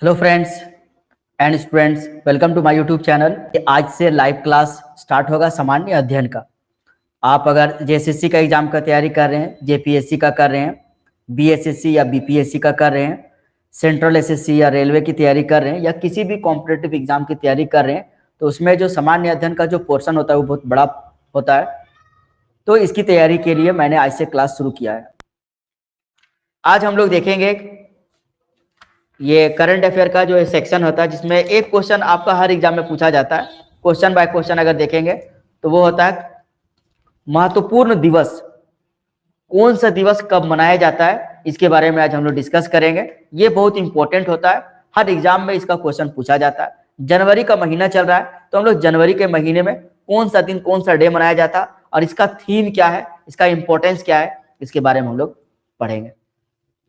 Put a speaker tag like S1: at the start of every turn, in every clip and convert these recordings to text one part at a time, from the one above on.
S1: Hello friends and students, welcome to my YouTube channel. आज से live class start होगा सामान्य अध्ययन का। आप अगर जेएसएससी का एग्जाम का तैयारी कर रहे हैं, जेपीएससी का कर रहे हैं, बीएसएससी या बीपीएससी का कर रहे हैं, सेंट्रल एसएससी या रेलवे की तैयारी कर रहे हैं या किसी भी कॉम्पिटेटिव एग्जाम की तैयारी कर रहे हैं, तो उसमें जो सामान्य अध्ययन का जो पोर्शन होता है वो बहुत बड़ा होता है। तो इसकी तैयारी के लिए मैंने आज से क्लास शुरू किया है। आज हम लोग देखेंगे ये करंट अफेयर का जो सेक्शन होता है, जिसमें एक क्वेश्चन आपका हर एग्जाम में पूछा जाता है। क्वेश्चन बाय क्वेश्चन अगर देखेंगे तो वो होता है महत्वपूर्ण दिवस। कौन सा दिवस कब मनाया जाता है, इसके बारे में आज हम लोग डिस्कस करेंगे। ये बहुत इंपॉर्टेंट होता है, हर एग्जाम में इसका क्वेश्चन पूछा जाता है। जनवरी का महीना चल रहा है, तो हम लोग जनवरी के महीने में कौन सा दिन, कौन सा डे मनाया जाता है और इसका थीम क्या है, इसका इंपॉर्टेंस क्या है, इसके बारे में हम लोग पढ़ेंगे।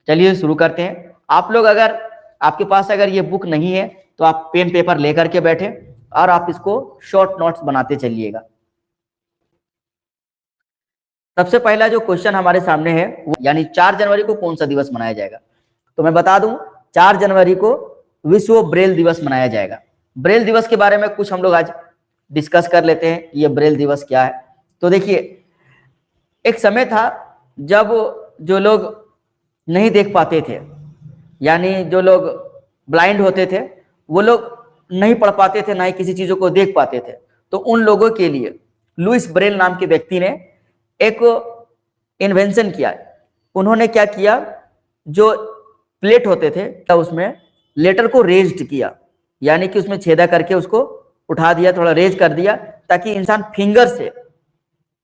S1: चलिए शुरू करते हैं। आप लोग अगर आपके पास अगर ये बुक नहीं है तो आप पेन पेपर लेकर के बैठे और आप इसको शॉर्ट नोट्स बनाते चलिएगा। सबसे पहला जो क्वेश्चन हमारे सामने है वो यानी 4 जनवरी को कौन सा दिवस मनाया जाएगा, तो मैं बता दूं 4 जनवरी को विश्व ब्रेल दिवस मनाया जाएगा। ब्रेल दिवस के बारे में कुछ हम लोग आज डिस्कस कर लेते हैं। ये ब्रेल दिवस क्या है, तो देखिए, एक समय था जब जो लोग नहीं देख पाते थे, यानी जो लोग ब्लाइंड होते थे, वो लोग नहीं पढ़ पाते थे, ना ही किसी चीजों को देख पाते थे। तो उन लोगों के लिए लुइस ब्रेल नाम के व्यक्ति ने एक इन्वेंशन किया। उन्होंने क्या किया, जो प्लेट होते थे तो उसमें लेटर को रेज्ड किया, यानी कि उसमें छेदा करके उसको उठा दिया, थोड़ा रेज कर दिया, ताकि इंसान फिंगर से,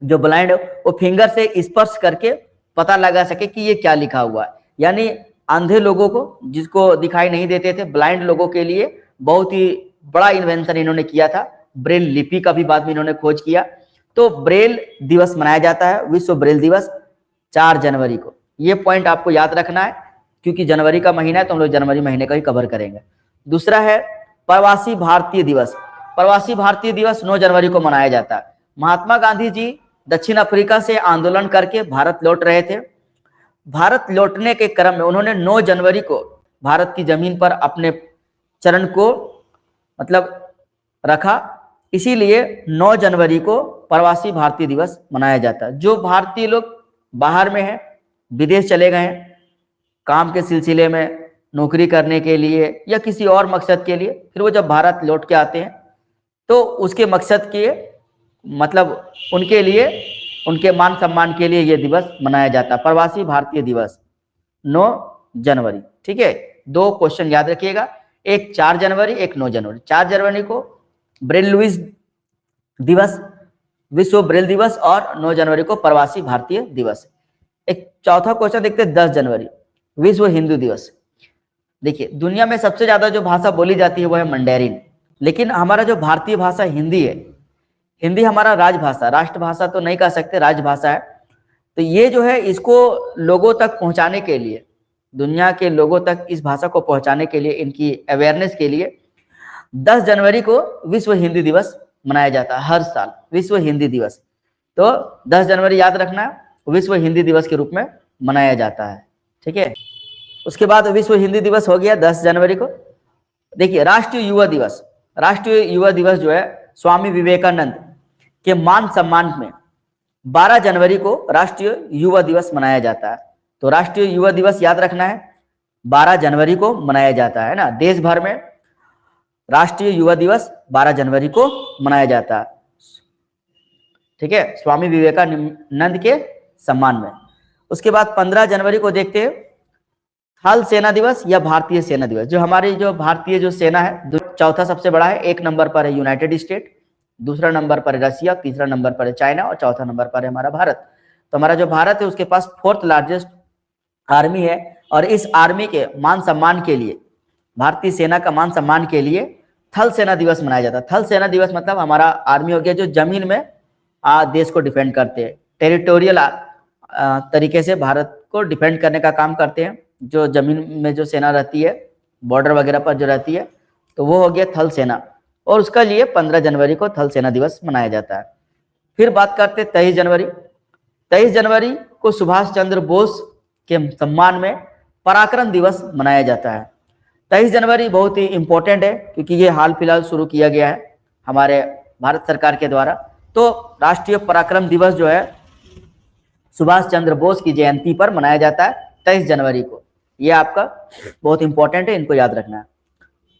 S1: जो ब्लाइंड है वो फिंगर से स्पर्श करके पता लगा सके कि ये क्या लिखा हुआ है। यानी अंधे लोगों को, जिसको दिखाई नहीं देते थे, ब्लाइंड लोगों के लिए बहुत ही बड़ा इन्वेंशन इन्होंने किया था। ब्रेल लिपि का भी बाद में इन्होंने खोज किया। तो ब्रेल दिवस मनाया जाता है, विश्व ब्रेल दिवस 4 जनवरी को। ये पॉइंट आपको याद रखना है, क्योंकि जनवरी का महीना है तो हम लोग जनवरी महीने का ही कवर करेंगे। दूसरा है प्रवासी भारतीय दिवस। प्रवासी भारतीय दिवस 9 जनवरी को मनाया जाता है। महात्मा गांधी जी दक्षिण अफ्रीका से आंदोलन करके भारत लौट रहे थे। भारत लौटने के क्रम में उन्होंने 9 जनवरी को भारत की जमीन पर अपने चरण को रखा, इसीलिए 9 जनवरी को प्रवासी भारतीय दिवस मनाया जाता है। जो भारतीय लोग बाहर में हैं, विदेश चले गए हैं काम के सिलसिले में, नौकरी करने के लिए या किसी और मकसद के लिए, फिर वो जब भारत लौट के आते हैं तो उसके मकसद के उनके लिए, उनके मान सम्मान के लिए ये दिवस मनाया जाता है, प्रवासी भारतीय दिवस 9 जनवरी। ठीक है, 2 क्वेश्चन याद रखिएगा, एक 4 जनवरी, एक 9 जनवरी। 4 जनवरी को ब्रेल लुइस दिवस, विश्व ब्रेल दिवस, और 9 जनवरी को प्रवासी भारतीय दिवस। एक चौथा क्वेश्चन देखते हैं, 10 जनवरी विश्व हिंदू दिवस। देखिए, दुनिया में सबसे ज्यादा जो भाषा बोली जाती है वो है मंडेरिन, लेकिन हमारा जो भारतीय भाषा हिंदी है, हिंदी हमारा राजभाषा, राष्ट्रभाषा तो नहीं कह सकते, राजभाषा है। तो ये जो है, इसको लोगों तक पहुंचाने के लिए, दुनिया के लोगों तक इस भाषा को पहुंचाने के लिए, इनकी अवेयरनेस के लिए 10 जनवरी को विश्व हिंदी दिवस मनाया जाता है हर साल, विश्व हिंदी दिवस। तो 10 जनवरी याद रखना, विश्व हिंदी दिवस के रूप में मनाया जाता है। ठीक है, उसके बाद विश्व हिंदी दिवस हो गया 10 जनवरी को। देखिए, राष्ट्रीय युवा दिवस। राष्ट्रीय युवा दिवस जो है स्वामी विवेकानंद के मान सम्मान में 12 जनवरी को राष्ट्रीय युवा दिवस मनाया जाता है। तो राष्ट्रीय युवा दिवस याद रखना है, 12 जनवरी को मनाया जाता है ना। देश भर में राष्ट्रीय युवा दिवस 12 जनवरी को मनाया जाता है। ठीक है, स्वामी विवेकानंद के सम्मान में। उसके बाद 15 जनवरी को देखते हैं थल सेना दिवस या भारतीय सेना दिवस। जो हमारी जो भारतीय जो सेना है, चौथा सबसे बड़ा है, 1 नंबर पर है यूनाइटेड स्टेट, दूसरा नंबर पर है रशिया, तीसरा नंबर पर है चाइना और चौथा नंबर पर है हमारा भारत। तो हमारा जो भारत है उसके पास 4th लार्जेस्ट आर्मी है, और इस आर्मी के मान सम्मान के लिए, भारतीय सेना का मान सम्मान के लिए थल सेना दिवस मनाया जाता है। थल सेना दिवस मतलब हमारा आर्मी हो गया जो जमीन में देश को डिफेंड करते हैं, टेरिटोरियल तरीके से भारत को डिफेंड करने का काम करते हैं। जो जमीन में जो सेना रहती है, बॉर्डर वगैरह पर जो रहती है, तो वो हो गया थल सेना, और उसका लिए 15 जनवरी को थल सेना दिवस मनाया जाता है। फिर बात करते 23 जनवरी। 23 जनवरी को सुभाष चंद्र बोस के सम्मान में पराक्रम दिवस मनाया जाता है। 23 जनवरी बहुत ही इंपॉर्टेंट है क्योंकि ये हाल फिलहाल शुरू किया गया है हमारे भारत सरकार के द्वारा। तो राष्ट्रीय पराक्रम दिवस जो है सुभाष चंद्र बोस की जयंती पर मनाया जाता है 23 जनवरी को। ये आपका बहुत इंपॉर्टेंट है, इनको याद रखना है।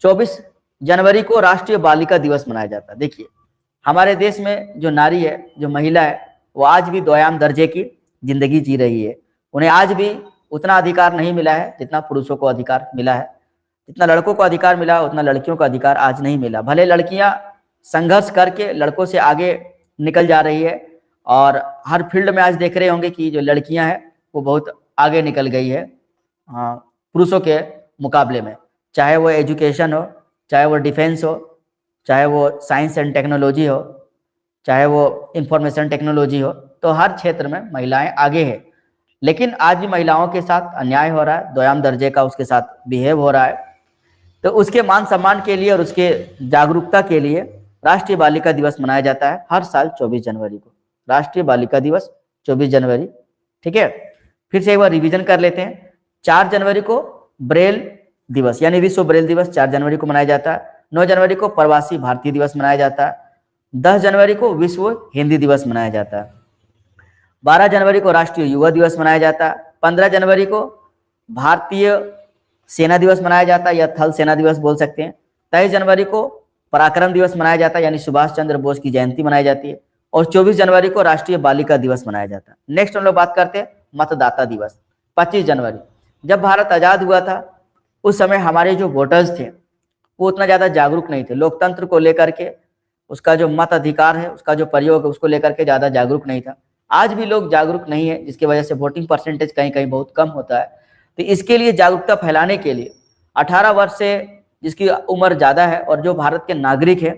S1: 24 जनवरी को राष्ट्रीय बालिका दिवस मनाया जाता है। देखिए हमारे देश में जो नारी है, जो महिला है, वो आज भी दोयाम दर्जे की जिंदगी जी रही है। उन्हें आज भी उतना अधिकार नहीं मिला है जितना पुरुषों को अधिकार मिला है। जितना लड़कों को अधिकार मिला उतना लड़कियों को अधिकार आज नहीं मिला। भले लड़कियां संघर्ष करके लड़कों से आगे निकल जा रही है और हर फील्ड में आज देख रहे होंगे कि जो लड़कियां हैं वो बहुत आगे निकल गई है पुरुषों के मुकाबले में, चाहे वो एजुकेशन हो, चाहे वो डिफेंस हो, चाहे वो साइंस एंड टेक्नोलॉजी हो, चाहे वो इंफॉर्मेशन टेक्नोलॉजी हो, तो हर क्षेत्र में महिलाएं आगे हैं। लेकिन आज भी महिलाओं के साथ अन्याय हो रहा है, दोयाम दर्जे का उसके साथ बिहेव हो रहा है। तो उसके मान सम्मान के लिए और उसके जागरूकता के लिए राष्ट्रीय बालिका दिवस मनाया जाता है हर साल 24 जनवरी को। राष्ट्रीय बालिका दिवस 24 जनवरी, ठीक है। फिर से एक बार रिवीजन कर लेते हैं। 4 जनवरी को ब्रेल दिवस यानी विश्व ब्रेल दिवस 4 जनवरी को मनाया जाता है। 9 जनवरी को प्रवासी भारतीय दिवस मनाया जाता है। 10 जनवरी को विश्व हिंदी दिवस मनाया जाता है। 12 जनवरी को राष्ट्रीय युवा दिवस मनाया जाता है। 15 जनवरी को भारतीय सेना दिवस मनाया जाता है या थल सेना दिवस बोल सकते हैं। 23 जनवरी को पराक्रम दिवस मनाया जाता है यानी सुभाष चंद्र बोस की जयंती मनाई जाती है। और 24 जनवरी को राष्ट्रीय बालिका दिवस मनाया जाता है। नेक्स्ट हम लोग बात करते हैं मतदाता दिवस। 25 जनवरी, जब भारत आजाद हुआ था उस समय हमारे जो वोटर्स थे वो उतना ज्यादा जागरूक नहीं थे। लोकतंत्र को लेकर के, उसका जो मत अधिकार है, उसका जो प्रयोग है, उसको लेकर के ज्यादा जागरूक नहीं था। आज भी लोग जागरूक नहीं है, जिसकी वजह से वोटिंग परसेंटेज कहीं कहीं बहुत कम होता है। तो इसके लिए जागरूकता फैलाने के लिए 18 वर्ष से जिसकी उम्र ज्यादा है और जो भारत के नागरिक है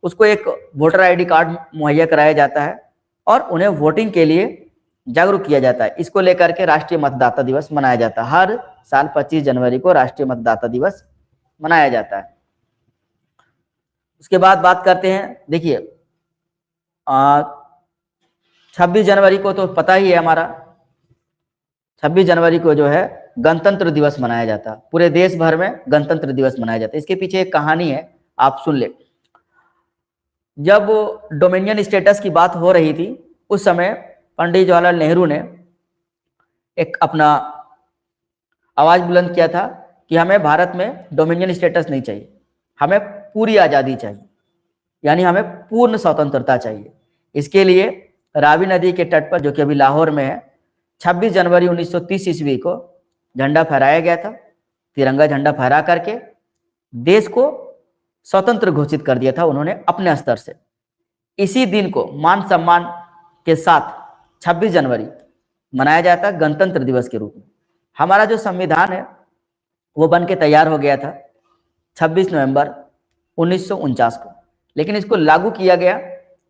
S1: उसको एक वोटर आईडी कार्ड मुहैया कराया जाता है और उन्हें वोटिंग के लिए जागरूक किया जाता है। इसको लेकर के राष्ट्रीय मतदाता दिवस मनाया जाता है। हर साल 25 जनवरी को राष्ट्रीय मतदाता दिवस मनाया जाता है। उसके बाद बात करते हैं, देखिए 26 जनवरी को तो पता ही है हमारा, 26 जनवरी को जो है गणतंत्र दिवस मनाया जाता है। पूरे देश भर में गणतंत्र दिवस मनाया जाता है। इसके पीछे एक कहानी है, आप सुन ले। जब डोमिनियन स्टेटस की बात हो रही थी उस समय पंडित जवाहरलाल नेहरू ने एक अपना आवाज बुलंद किया था कि हमें भारत में डोमिनियन स्टेटस नहीं चाहिए, हमें पूरी आज़ादी चाहिए, यानी हमें पूर्ण स्वतंत्रता चाहिए। इसके लिए रावी नदी के तट पर, जो कि अभी लाहौर में है, 26 जनवरी 1930 ईस्वी को झंडा फहराया गया था। तिरंगा झंडा फहरा करके देश को स्वतंत्र घोषित कर दिया था उन्होंने अपने स्तर से। इसी दिन को मान सम्मान के साथ 26 जनवरी मनाया जाता है गणतंत्र दिवस के रूप में। हमारा जो संविधान है वो बन के तैयार हो गया था 26 नवंबर 1949 को, लेकिन इसको लागू किया गया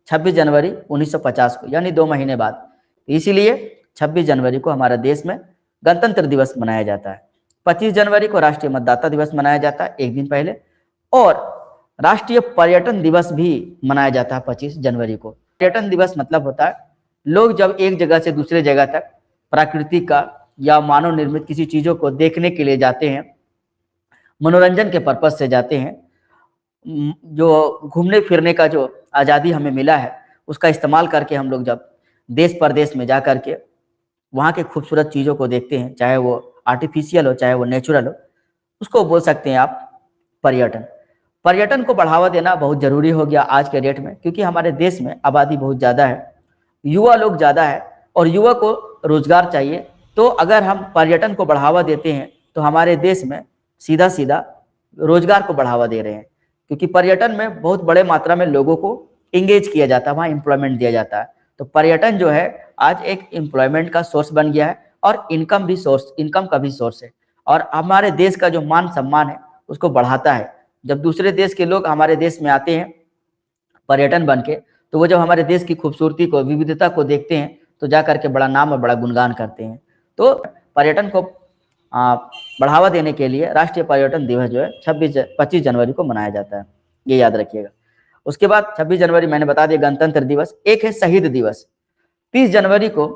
S1: 26 जनवरी 1950 को, यानी 2 महीने बाद। इसीलिए 26 जनवरी को हमारा देश में गणतंत्र दिवस मनाया जाता है। 25 जनवरी को राष्ट्रीय मतदाता दिवस मनाया जाता है एक दिन पहले, और राष्ट्रीय पर्यटन दिवस भी मनाया जाता है 25 जनवरी को। पर्यटन दिवस मतलब होता है लोग जब एक जगह से दूसरे जगह तक प्रकृति का या मानव निर्मित किसी चीजों को देखने के लिए जाते हैं, मनोरंजन के पर्पज से जाते हैं, जो घूमने फिरने का जो आज़ादी हमें मिला है उसका इस्तेमाल करके हम लोग जब देश परदेश में जा करके वहाँ के खूबसूरत चीज़ों को देखते हैं, चाहे वो आर्टिफिशियल हो चाहे वो नेचुरल हो, उसको बोल सकते हैं आप पर्यटन। पर्यटन को बढ़ावा देना बहुत जरूरी हो गया आज के डेट में, क्योंकि हमारे देश में आबादी बहुत ज़्यादा है, युवा लोग ज़्यादा है और युवा को रोजगार चाहिए। तो अगर हम पर्यटन को बढ़ावा देते हैं तो हमारे देश में सीधा सीधा रोजगार को बढ़ावा दे रहे हैं, क्योंकि पर्यटन में बहुत बड़े मात्रा में लोगों को इंगेज किया जाता है, वहाँ एम्प्लॉयमेंट दिया जाता है। तो पर्यटन जो है आज एक एम्प्लॉयमेंट का सोर्स बन गया है और इनकम का भी सोर्स है, और हमारे देश का जो मान सम्मान है उसको बढ़ाता है। जब दूसरे देश के लोग हमारे देश में आते हैं पर्यटन बन के, तो वो जब हमारे देश की खूबसूरती को, विविधता को देखते हैं तो जा करके बड़ा नाम और बड़ा गुणगान करते हैं। तो पर्यटन को बढ़ावा देने के लिए राष्ट्रीय पर्यटन दिवस जो है 25 जनवरी को मनाया जाता है, ये याद रखिएगा। उसके बाद 26 जनवरी मैंने बता दिया गणतंत्र दिवस। एक है शहीद दिवस। 30 जनवरी को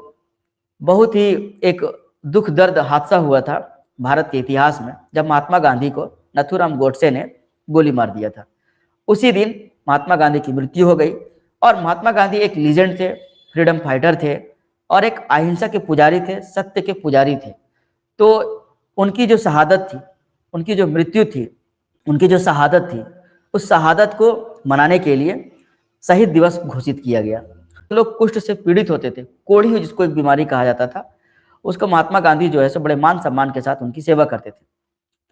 S1: बहुत ही एक दुख दर्द हादसा हुआ था भारत के इतिहास में जब महात्मा गांधी को नथुराम गोडसे ने गोली मार दिया था। उसी दिन महात्मा गांधी की मृत्यु हो गई। और महात्मा गांधी एक लीजेंड थे, फ्रीडम फाइटर थे और एक अहिंसा के पुजारी थे, सत्य के पुजारी थे। तो उनकी जो शहादत थी, उनकी जो मृत्यु थी, उनकी जो शहादत थी, उस शहादत को मनाने के लिए शहीद दिवस घोषित किया गया। लोग कुष्ठ से पीड़ित होते थे, कोढ़ी जिसको एक बीमारी कहा जाता था, उसको महात्मा गांधी जो है सो बड़े मान सम्मान के साथ उनकी सेवा करते थे।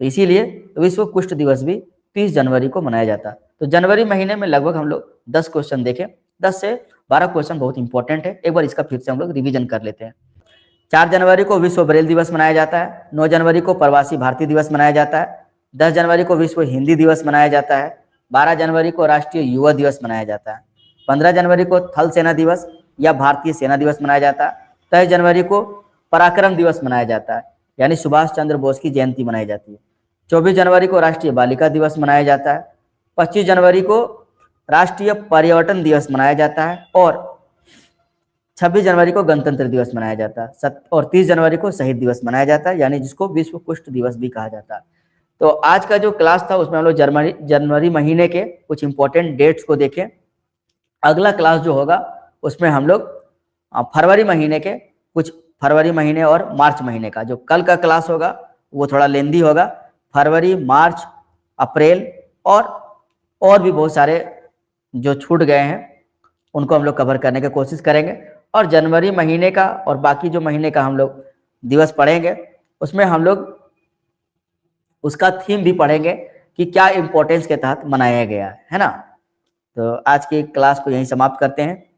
S1: तो इसीलिए विश्व कुष्ठ दिवस भी 30 जनवरी को मनाया जाता है। तो जनवरी महीने में लगभग हम लोग 10 क्वेश्चन देखें, 10 से 12 क्वेश्चन बहुत इंपॉर्टेंट है। एक बार इसका फिर से हम लोग रिवीजन कर लेते हैं। 4 जनवरी को विश्व ब्रेल दिवस मनाया जाता है। 9 जनवरी को प्रवासी भारतीय दिवस मनाया जाता है। 10 जनवरी को विश्व हिंदी दिवस मनाया जाता है। 12 जनवरी को राष्ट्रीय युवा दिवस मनाया जाता है। 15 जनवरी को थल सेना दिवस या भारतीय सेना दिवस मनाया जाता है। 23 जनवरी को पराक्रम दिवस मनाया जाता है, यानी सुभाष चंद्र बोस की जयंती मनाई जाती है। 24 जनवरी को राष्ट्रीय बालिका दिवस मनाया जाता है। 25 जनवरी को राष्ट्रीय पर्यटन दिवस मनाया जाता है और 26 जनवरी को गणतंत्र दिवस मनाया जाता है और 30 जनवरी को शहीद दिवस मनाया जाता है, यानी जिसको विश्व कुष्ठ दिवस भी कहा जाता है। तो आज का जो क्लास था उसमें हम लोग जनवरी महीने के कुछ इंपॉर्टेंट डेट्स को देखें। अगला क्लास जो होगा उसमें हम लोग फरवरी महीने के कुछ, फरवरी महीने और मार्च महीने का, जो कल का क्लास होगा वो थोड़ा लेंदी होगा। फरवरी, मार्च, अप्रैल और भी बहुत सारे जो छूट गए हैं उनको हम लोग कवर करने की कोशिश करेंगे। और जनवरी महीने का और बाकी जो महीने का हम लोग दिवस पढ़ेंगे उसमें हम लोग उसका थीम भी पढ़ेंगे कि क्या इंपॉर्टेंस के तहत मनाया गया है ना। तो आज की क्लास को यहीं समाप्त करते हैं।